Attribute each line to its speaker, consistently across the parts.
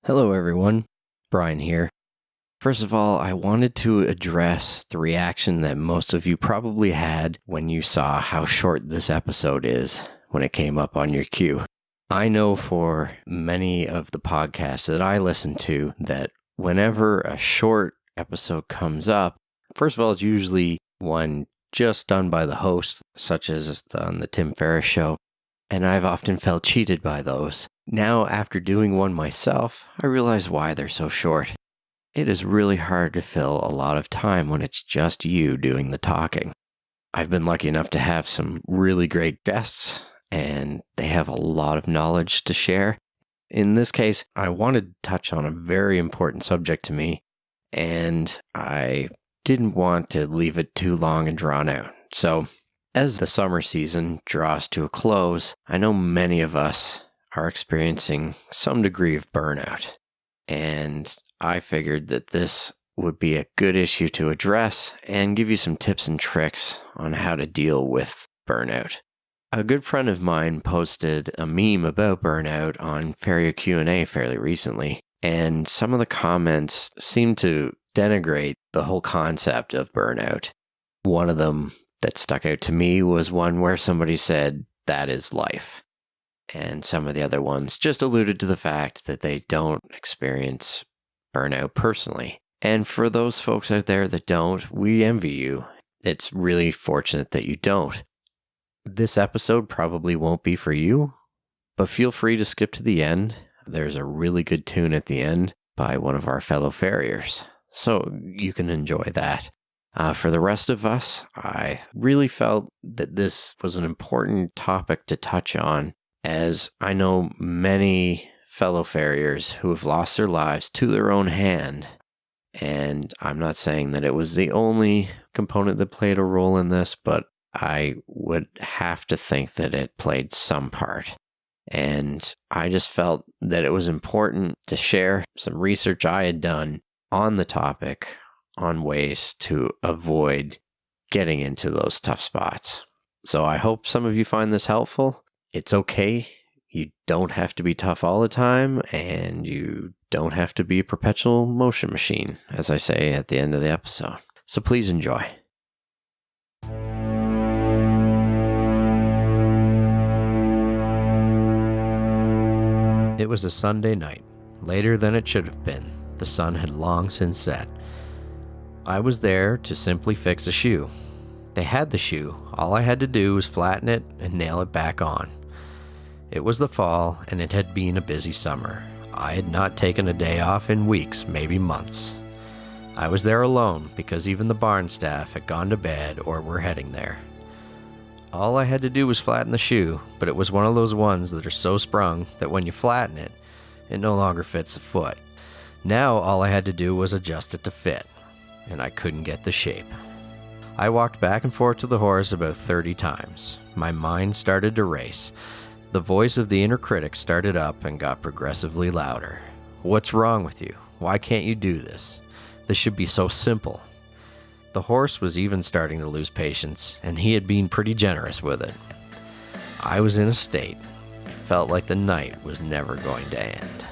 Speaker 1: Hello, everyone. Brian here. First of all, I wanted to address the reaction that most of you probably had when you saw how short this episode is when it came up on your queue. I know for many of the podcasts that I listen to that whenever a short episode comes up, first of all, it's usually one just done by the host, such as on the Tim Ferriss show, and I've often felt cheated by those. Now, after doing one myself, I realize why they're so short. It is really hard to fill a lot of time when it's just you doing the talking. I've been lucky enough to have some really great guests, and they have a lot of knowledge to share. In this case, I wanted to touch on a very important subject to me, and I didn't want to leave it too long and drawn out. So, as the summer season draws to a close, I know many of us are experiencing some degree of burnout. And I figured that this would be a good issue to address and give you some tips and tricks on how to deal with burnout. A good friend of mine posted a meme about burnout on Farrier Q&A fairly recently, and some of the comments seemed to denigrate the whole concept of burnout. One of them that stuck out to me was one where somebody said, "That is life." And some of the other ones just alluded to the fact that they don't experience burnout personally. And for those folks out there that don't, we envy you. It's really fortunate that you don't. This episode probably won't be for you, but feel free to skip to the end. There's a really good tune at the end by one of our fellow farriers, so you can enjoy that. For the rest of us, I really felt that this was an important topic to touch on, as I know many fellow farriers who have lost their lives to their own hand. And I'm not saying that it was the only component that played a role in this, but I would have to think that it played some part. And I just felt that it was important to share some research I had done on the topic on ways to avoid getting into those tough spots. So I hope some of you find this helpful. It's okay. You don't have to be tough all the time, and you don't have to be a perpetual motion machine, as I say at the end of the episode. So please enjoy. It was a Sunday night, later than it should have been. The sun had long since set. I was there to simply fix a shoe. They had the shoe. All I had to do was flatten it and nail it back on. It was the fall, and it had been a busy summer. I had not taken a day off in weeks, maybe months. I was there alone because even the barn staff had gone to bed or were heading there. All I had to do was flatten the shoe, but it was one of those ones that are so sprung that when you flatten it, it no longer fits the foot. Now all I had to do was adjust it to fit, and I couldn't get the shape. I walked back and forth to the horse about 30 times. My mind started to race. The voice of the inner critic started up and got progressively louder. What's wrong with you? Why can't you do this? This should be so simple. The horse was even starting to lose patience, and he had been pretty generous with it. I was in a state. It felt like the night was never going to end.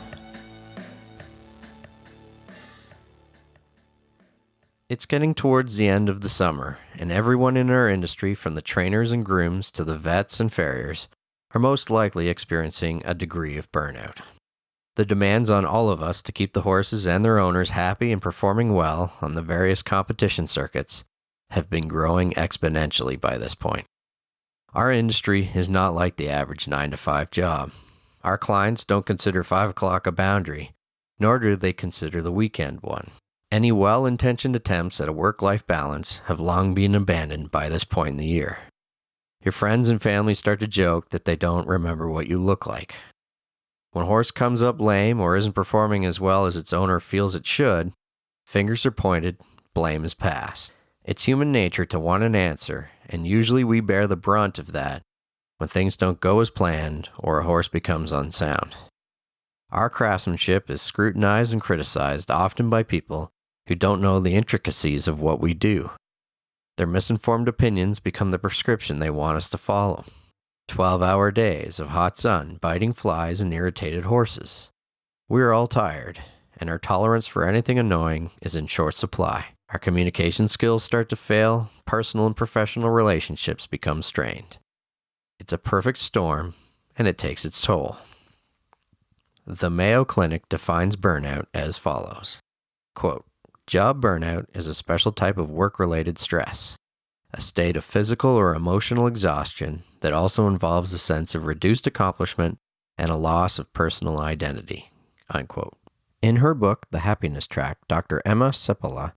Speaker 1: It's getting towards the end of the summer, and everyone in our industry, from the trainers and grooms to the vets and farriers, are most likely experiencing a degree of burnout. The demands on all of us to keep the horses and their owners happy and performing well on the various competition circuits have been growing exponentially by this point. Our industry is not like the average 9-to-5 job. Our clients don't consider 5 o'clock a boundary, nor do they consider the weekend one. Any well-intentioned attempts at a work-life balance have long been abandoned by this point in the year. Your friends and family start to joke that they don't remember what you look like. When a horse comes up lame or isn't performing as well as its owner feels it should, fingers are pointed, blame is passed. It's human nature to want an answer, and usually we bear the brunt of that when things don't go as planned or a horse becomes unsound. Our craftsmanship is scrutinized and criticized often by people who don't know the intricacies of what we do. Their misinformed opinions become the prescription they want us to follow. 12-hour days of hot sun, biting flies, and irritated horses. We are all tired, and our tolerance for anything annoying is in short supply. Our communication skills start to fail, personal and professional relationships become strained. It's a perfect storm, and it takes its toll. The Mayo Clinic defines burnout as follows. Quote, "Job burnout is a special type of work-related stress, a state of physical or emotional exhaustion that also involves a sense of reduced accomplishment and a loss of personal identity." Unquote. In her book, The Happiness Track, Dr. Emma Seppala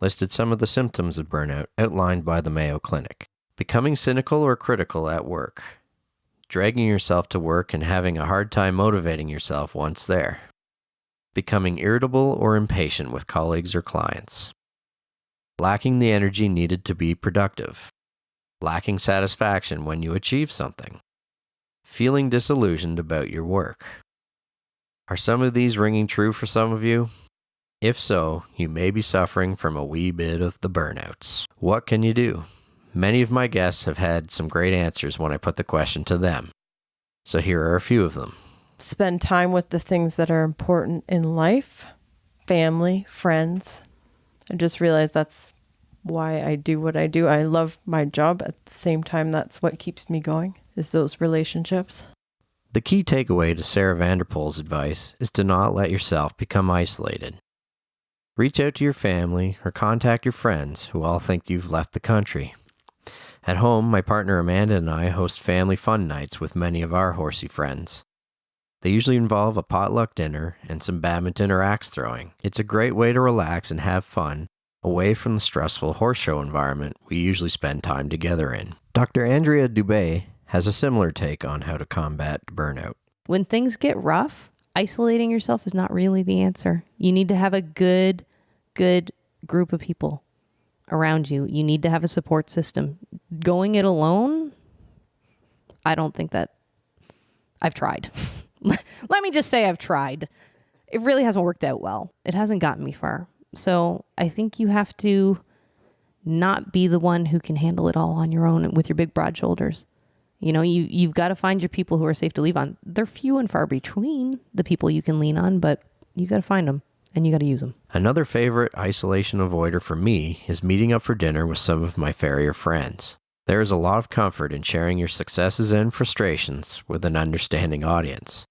Speaker 1: listed some of the symptoms of burnout outlined by the Mayo Clinic. Becoming cynical or critical at work, dragging yourself to work and having a hard time motivating yourself once there, becoming irritable or impatient with colleagues or clients, lacking the energy needed to be productive, lacking satisfaction when you achieve something, feeling disillusioned about your work. Are some of these ringing true for some of you? If so, you may be suffering from a wee bit of the burnouts. What can you do? Many of my guests have had some great answers when I put the question to them. So here are a few of them.
Speaker 2: Spend time with the things that are important in life, family, friends. I just realized that's why I do what I do. I love my job. At the same time, that's what keeps me going, is those relationships.
Speaker 1: The key takeaway to Sarah Vanderpool's advice is to not let yourself become isolated. Reach out to your family or contact your friends who all think you've left the country. At home, my partner Amanda and I host family fun nights with many of our horsey friends. They usually involve a potluck dinner and some badminton or axe throwing. It's a great way to relax and have fun away from the stressful horse show environment we usually spend time together in. Dr. Andrea Dubé has a similar take on how to combat burnout.
Speaker 3: When things get rough, isolating yourself is not really the answer. You need to have a good group of people around you. You need to have a support system. Going it alone, I don't think that I've tried. Let me just say I've tried. It really hasn't worked out well. It hasn't gotten me far. So I think you have to not be the one who can handle it all on your own with your big broad shoulders. You know, you've got to find your people who are safe to lean on. They're few and far between, the people you can lean on, but you got to find them and you got to use them.
Speaker 1: Another favorite isolation avoider for me is meeting up for dinner with some of my farrier friends. There is a lot of comfort in sharing your successes and frustrations with an understanding audience.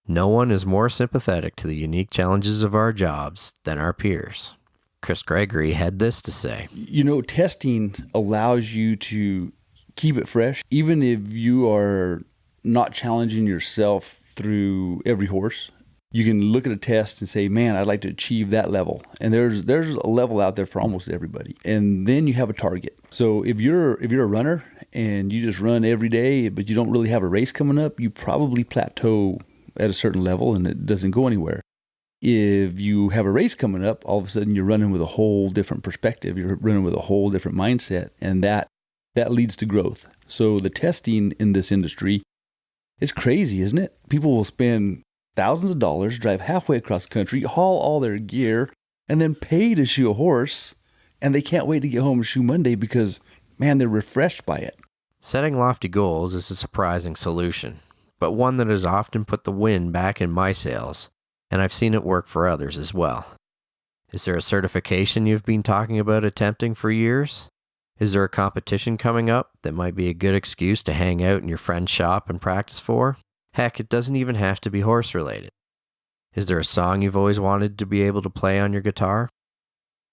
Speaker 1: No one is more sympathetic to the unique challenges of our jobs than our peers. Chris Gregory had this to say.
Speaker 4: You know, testing allows you to keep it fresh, even if you are not challenging yourself through every horse. You can look at a test and say, man, I'd like to achieve that level. And there's a level out there for almost everybody. And then you have a target. So if you're a runner and you just run every day, but you don't really have a race coming up, you probably plateau at a certain level and it doesn't go anywhere. If you have a race coming up, all of a sudden you're running with a whole different perspective. You're running with a whole different mindset. And that leads to growth. So the testing in this industry is crazy, isn't it? People will spend thousands of dollars, drive halfway across the country, haul all their gear, and then pay to shoe a horse, and they can't wait to get home and shoe Monday because, man, they're refreshed by it.
Speaker 1: Setting lofty goals is a surprising solution, but one that has often put the wind back in my sails, and I've seen it work for others as well. Is there a certification you've been talking about attempting for years? Is there a competition coming up that might be a good excuse to hang out in your friend's shop and practice for? Heck, it doesn't even have to be horse-related. Is there a song you've always wanted to be able to play on your guitar?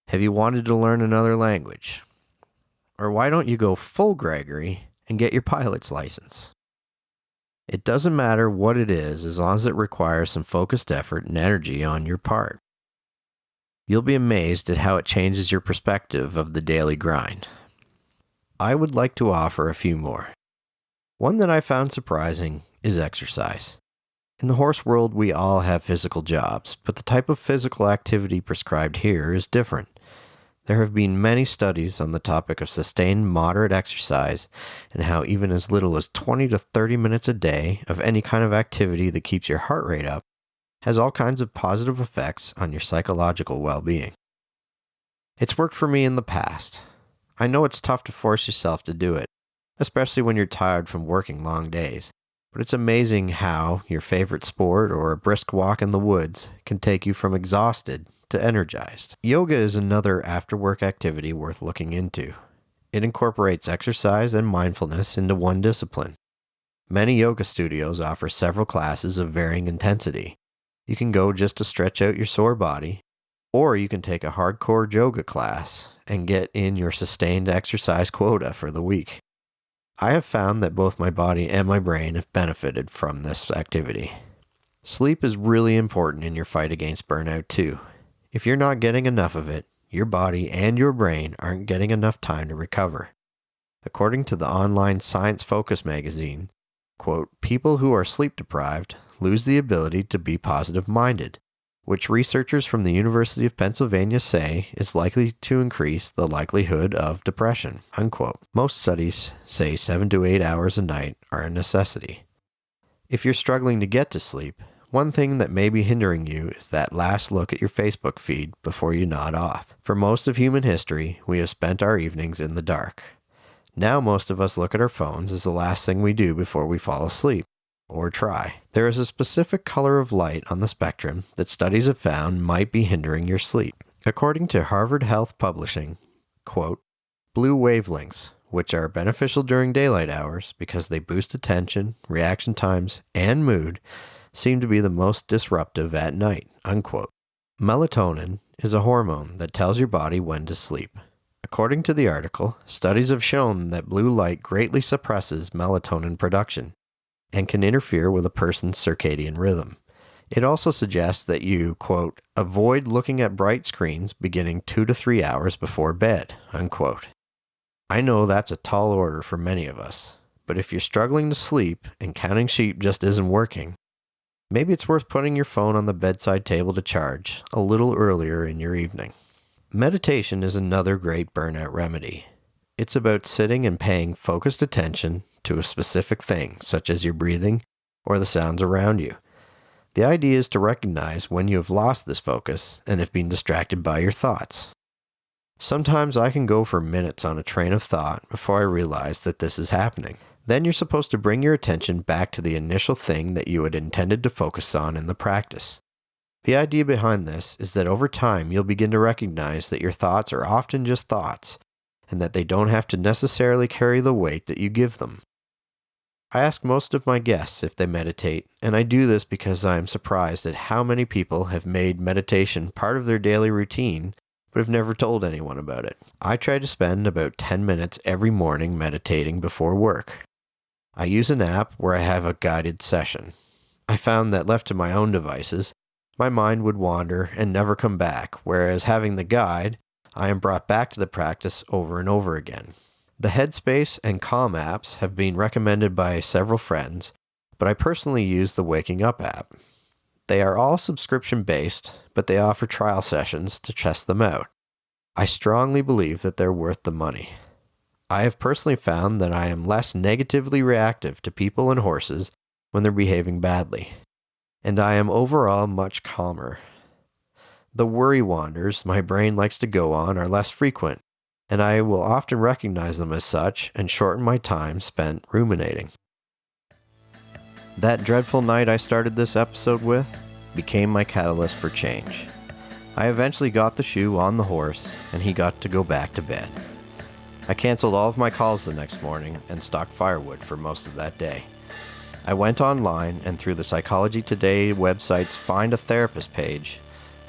Speaker 1: Have you wanted to learn another language? Or why don't you go full Gregory and get your pilot's license? It doesn't matter what it is as long as it requires some focused effort and energy on your part. You'll be amazed at how it changes your perspective of the daily grind. I would like to offer a few more. One that I found surprising is exercise. In the horse world, we all have physical jobs, but the type of physical activity prescribed here is different. There have been many studies on the topic of sustained moderate exercise and how even as little as 20 to 30 minutes a day of any kind of activity that keeps your heart rate up has all kinds of positive effects on your psychological well-being. It's worked for me in the past. I know it's tough to force yourself to do it, especially when you're tired from working long days. But it's amazing how your favorite sport or a brisk walk in the woods can take you from exhausted to energized. Yoga is another after-work activity worth looking into. It incorporates exercise and mindfulness into one discipline. Many yoga studios offer several classes of varying intensity. You can go just to stretch out your sore body, or you can take a hardcore yoga class and get in your sustained exercise quota for the week. I have found that both my body and my brain have benefited from this activity. Sleep is really important in your fight against burnout too. If you're not getting enough of it, your body and your brain aren't getting enough time to recover. According to the online Science Focus magazine, quote, people who are sleep deprived lose the ability to be positive-minded, which researchers from the University of Pennsylvania say is likely to increase the likelihood of depression, unquote. Most studies say 7 to 8 hours a night are a necessity. If you're struggling to get to sleep, one thing that may be hindering you is that last look at your Facebook feed before you nod off. For most of human history, we have spent our evenings in the dark. Now most of us look at our phones as the last thing we do before we fall asleep, or try. There is a specific color of light on the spectrum that studies have found might be hindering your sleep. According to Harvard Health Publishing, quote, blue wavelengths, which are beneficial during daylight hours because they boost attention, reaction times, and mood, seem to be the most disruptive at night, unquote. Melatonin is a hormone that tells your body when to sleep. According to the article, studies have shown that blue light greatly suppresses melatonin production and can interfere with a person's circadian rhythm. It also suggests that you, quote, avoid looking at bright screens beginning 2 to 3 hours before bed, unquote. I know that's a tall order for many of us, but if you're struggling to sleep and counting sheep just isn't working, maybe it's worth putting your phone on the bedside table to charge a little earlier in your evening. Meditation is another great burnout remedy. It's about sitting and paying focused attention to a specific thing, such as your breathing or the sounds around you. The idea is to recognize when you have lost this focus and have been distracted by your thoughts. Sometimes I can go for minutes on a train of thought before I realize that this is happening. Then you're supposed to bring your attention back to the initial thing that you had intended to focus on in the practice. The idea behind this is that over time you'll begin to recognize that your thoughts are often just thoughts, and that they don't have to necessarily carry the weight that you give them. I ask most of my guests if they meditate, and I do this because I am surprised at how many people have made meditation part of their daily routine, but have never told anyone about it. I try to spend about 10 minutes every morning meditating before work. I use an app where I have a guided session. I found that left to my own devices, my mind would wander and never come back, whereas having the guide, I am brought back to the practice over and over again. The Headspace and Calm apps have been recommended by several friends, but I personally use the Waking Up app. They are all subscription-based, but they offer trial sessions to test them out. I strongly believe that they're worth the money. I have personally found that I am less negatively reactive to people and horses when they're behaving badly, and I am overall much calmer. The worry wanders my brain likes to go on are less frequent, and I will often recognize them as such and shorten my time spent ruminating. That dreadful night I started this episode with became my catalyst for change. I eventually got the shoe on the horse, and he got to go back to bed. I canceled all of my calls the next morning and stocked firewood for most of that day. I went online, and through the Psychology Today website's Find a Therapist page,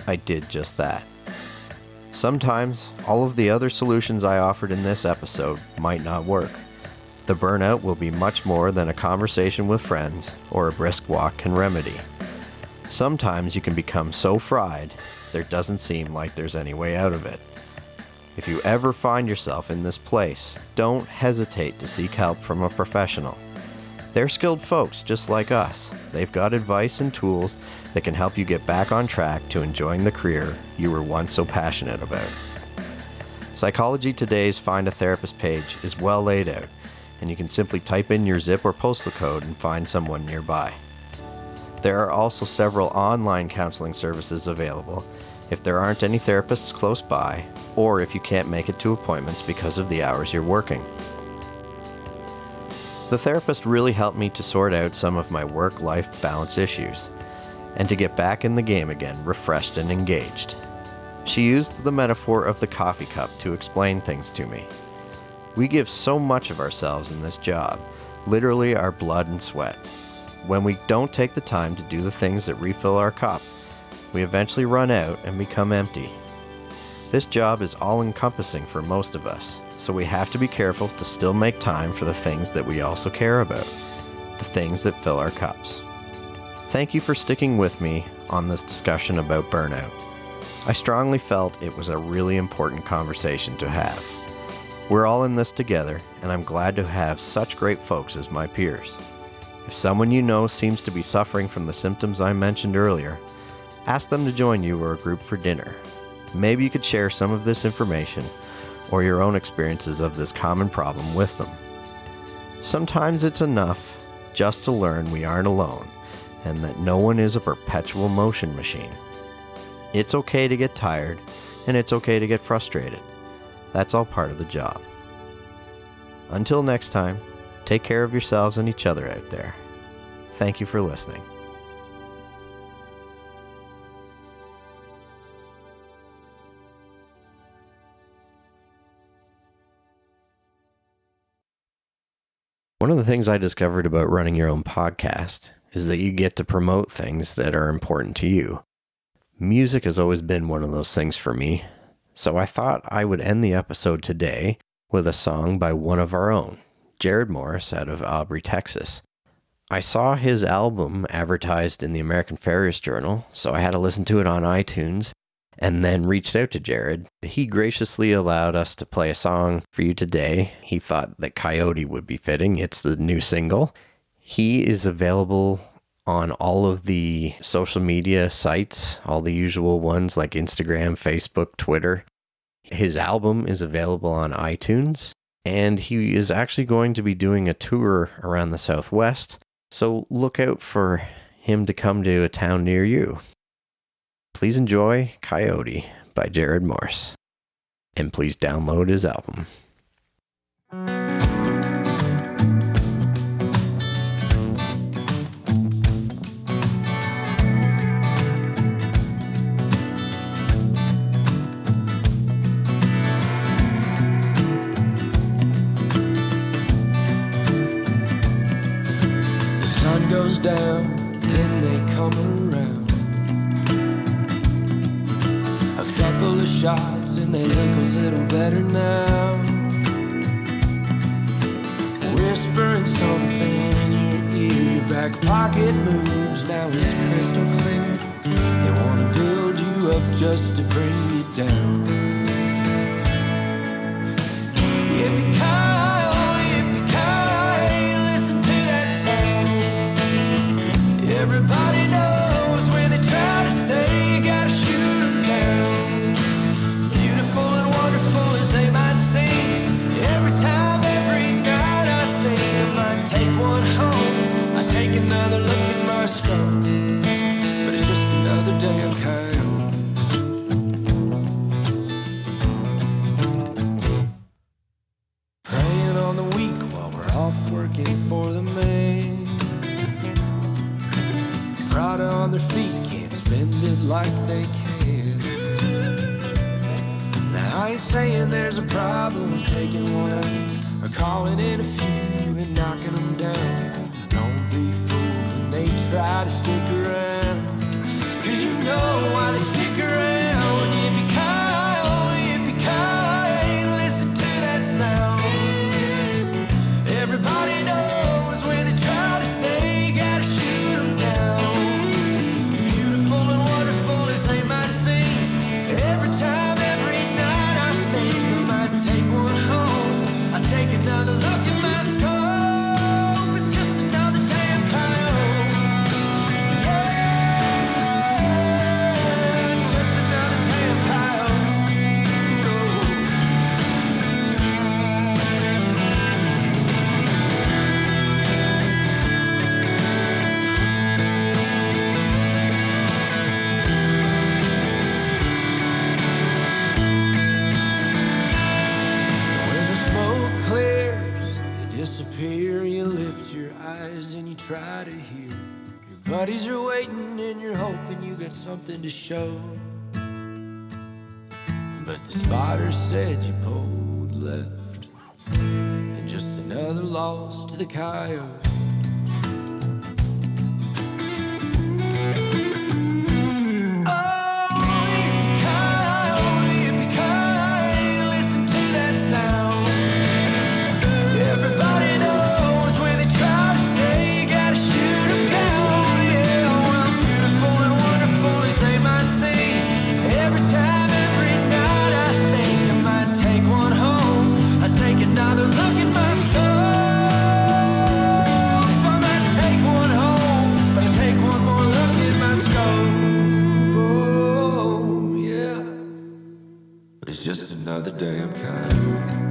Speaker 1: I did just that. Sometimes, all of the other solutions I offered in this episode might not work. The burnout will be much more than a conversation with friends or a brisk walk can remedy. Sometimes you can become so fried, there doesn't seem like there's any way out of it. If you ever find yourself in this place, don't hesitate to seek help from a professional. They're skilled folks just like us. They've got advice and tools that can help you get back on track to enjoying the career you were once so passionate about. Psychology Today's Find a Therapist page is well laid out, and you can simply type in your zip or postal code and find someone nearby. There are also several online counseling services available if there aren't any therapists close by, or if you can't make it to appointments because of the hours you're working. The therapist really helped me to sort out some of my work-life balance issues, and to get back in the game again, refreshed and engaged. She used the metaphor of the coffee cup to explain things to me. We give so much of ourselves in this job, literally our blood and sweat. When we don't take the time to do the things that refill our cup, we eventually run out and become empty. This job is all-encompassing for most of us, so we have to be careful to still make time for the things that we also care about, the things that fill our cups. Thank you for sticking with me on this discussion about burnout. I strongly felt it was a really important conversation to have. We're all in this together, and I'm glad to have such great folks as my peers. If someone you know seems to be suffering from the symptoms I mentioned earlier, ask them to join you or a group for dinner. Maybe you could share some of this information or your own experiences of this common problem with them. Sometimes it's enough just to learn we aren't alone and that no one is a perpetual motion machine. It's okay to get tired, and it's okay to get frustrated. That's all part of the job. Until next time, take care of yourselves and each other out there. Thank you for listening. One of the things I discovered about running your own podcast is that you get to promote things that are important to you. Music has always been one of those things for me, so I thought I would end the episode today with a song by one of our own, Jarrod Morris out of Aubrey, Texas. I saw his album advertised in the American Farrier's Journal, so I had to listen to it on iTunes, and then reached out to Jarrod. He graciously allowed us to play a song for you today. He thought that Coyote would be fitting. It's the new single. He is available on all of the social media sites, all the usual ones like Instagram, Facebook, Twitter. His album is available on iTunes, and he is actually going to be doing a tour around the Southwest, so look out for him to come to a town near you. Please enjoy Coyote by Jarrod Morris, and please download his album.
Speaker 5: The sun goes down, then they come around. A couple of shots and they look a little better now. Whispering something in your ear, your back pocket moves, now it's crystal clear. They wanna build you up just to bring you down. Yippee-ki-yo, yippee-ki-yo, listen to that sound. Everybody knows when they try to stay, you gotta shoot them down. Beautiful and wonderful as they might seem, every time, every night I think I might take one home. I take another look at my skull, but it's just another damn coyote. Praying on the week while we're off working for the man. Proud on their feet, can't spend it like they can. Now I ain't saying there's a problem taking one out or calling in a few and knocking them down. Don't be fooled when they try to stick around, 'cause you know why they stick around. Yippee-ki-yo, yippee-ki-yo, listen to that sound. Everybody knows when they try to stay, gotta shoot them down. Beautiful and wonderful as they might seem, every time, every night I think I might take one home. I take another look at my scope, it's just another damn coyote. Yeah. out of here. Your buddies are waiting and you're hoping you got something to show. But the spotter said you pulled left, and just another loss to the Coyote. It's just another damn coyote.